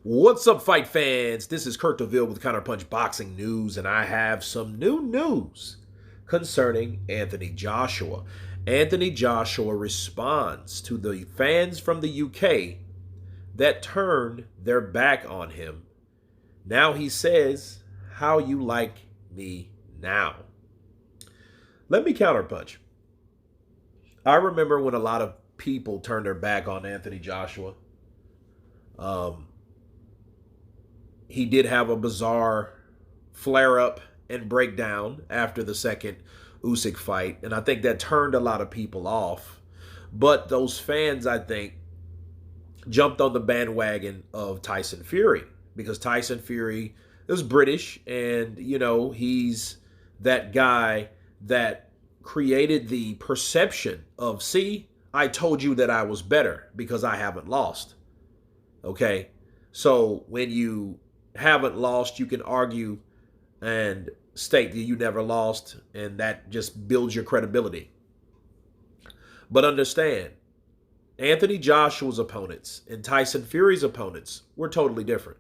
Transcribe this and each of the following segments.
What's up, fight fans? This is Kurt DeVille with Counterpunch Boxing News, and I have some new news concerning Anthony Joshua. Anthony Joshua responds to the fans from the UK that turned their back on him. Now he says, "How you like me now?" Let me counterpunch. I remember when a lot of people turned their back on Anthony Joshua. Um, he did have a bizarre flare up and breakdown after the second Usyk fight, and I think that turned a lot of people off. But those fans, I think, jumped on the bandwagon of Tyson Fury because Tyson Fury is British, and he's that guy that created the perception of, see, I told you that I was better because I haven't lost. Okay, so when you haven't lost, you can argue and state that you never lost, and that just builds your credibility. But understand, Anthony Joshua's opponents and Tyson Fury's opponents were totally different.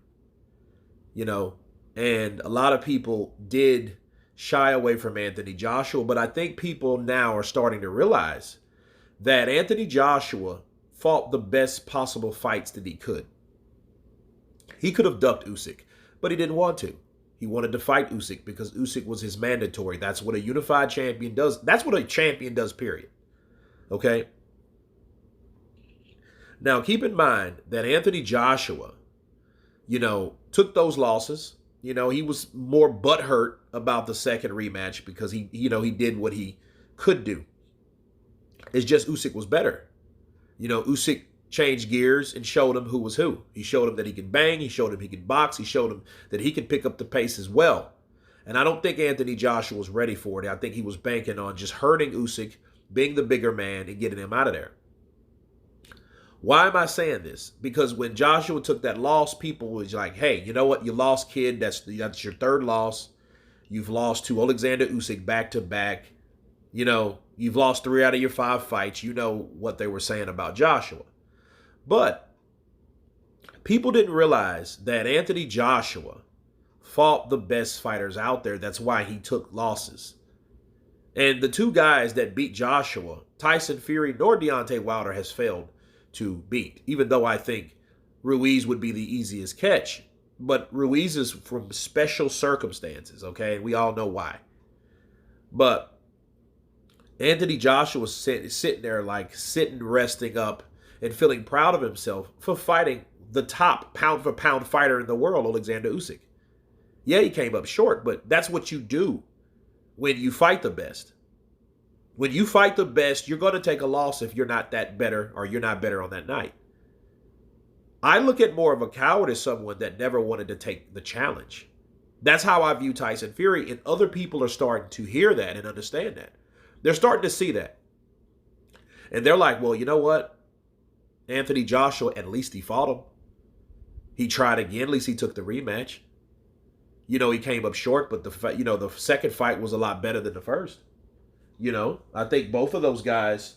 And a lot of people did shy away from Anthony Joshua, but I think people now are starting to realize that Anthony Joshua fought the best possible fights that he could. He could have ducked Usyk, but he didn't want to. He wanted to fight Usyk because Usyk was his mandatory. That's what a unified champion does. That's what a champion does, period. Okay? Now, keep in mind that Anthony Joshua, took those losses. He was more butthurt about the second rematch because he did what he could do. It's just Usyk was better. Usyk changed gears and showed him who was who. He showed him that he could bang. He showed him he could box. He showed him that he could pick up the pace as well. And I don't think Anthony Joshua was ready for it. I think he was banking on just hurting Usyk, being the bigger man, and getting him out of there. Why am I saying this? Because when Joshua took that loss, people was like, hey, you know what? You lost, kid. That's your third loss. You've lost to Alexander Usyk back to back. You've lost 3 out of your 5 fights. You know what they were saying about Joshua. But people didn't realize that Anthony Joshua fought the best fighters out there. That's why he took losses. And the two guys that beat Joshua, Tyson Fury nor Deontay Wilder, has failed to beat, even though I think Ruiz would be the easiest catch. But Ruiz is from special circumstances, okay? And we all know why. But Anthony Joshua was sitting there resting up and feeling proud of himself for fighting the top pound-for-pound fighter in the world, Alexander Usyk. Yeah, he came up short, but that's what you do when you fight the best. When you fight the best, you're going to take a loss if you're not that better or you're not better on that night. I look at more of a coward as someone that never wanted to take the challenge. That's how I view Tyson Fury, and other people are starting to hear that and understand that. They're starting to see that. And they're like, well, you know what? Anthony Joshua, at least he fought him. He tried again. At least he took the rematch. He came up short, but the second fight was a lot better than the first. I think both of those guys,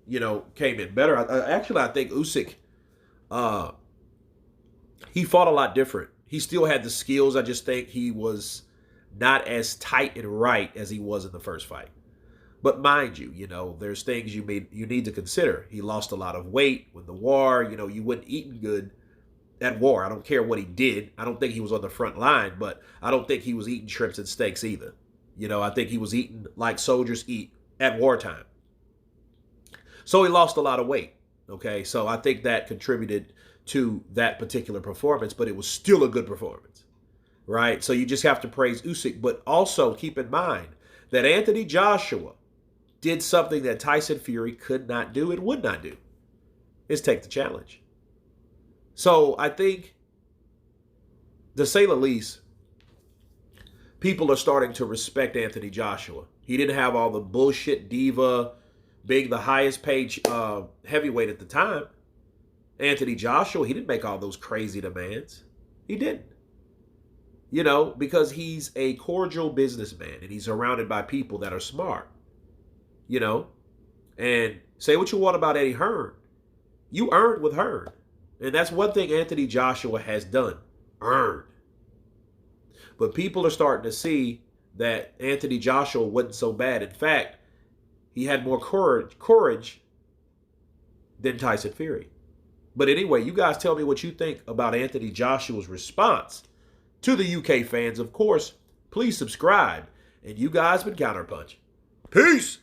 came in better. I think Usyk, he fought a lot different. He still had the skills. I just think he was not as tight and right as he was in the first fight. But mind you, there's things you need to consider. He lost a lot of weight with the war. You wasn't eating good at war. I don't care what he did. I don't think he was on the front line, but I don't think he was eating shrimps and steaks either. I think he was eating like soldiers eat at wartime. So he lost a lot of weight. Okay, so I think that contributed to that particular performance, but it was still a good performance, right? So you just have to praise Usyk, but also keep in mind that Anthony Joshua did something that Tyson Fury could not do and would not do, is take the challenge. So I think, to say the least, people are starting to respect Anthony Joshua. He didn't have all the bullshit diva, being the highest paid heavyweight at the time. Anthony Joshua, he didn't make all those crazy demands. He didn't. Because he's a cordial businessman and he's surrounded by people that are smart. And say what you want about Eddie Hearn. You earned with Hearn. And that's one thing Anthony Joshua has done. Earned. But people are starting to see that Anthony Joshua wasn't so bad. In fact, he had more courage than Tyson Fury. But anyway, you guys tell me what you think about Anthony Joshua's response to the UK fans. Of course, please subscribe. And you guys been Counterpunch. Peace.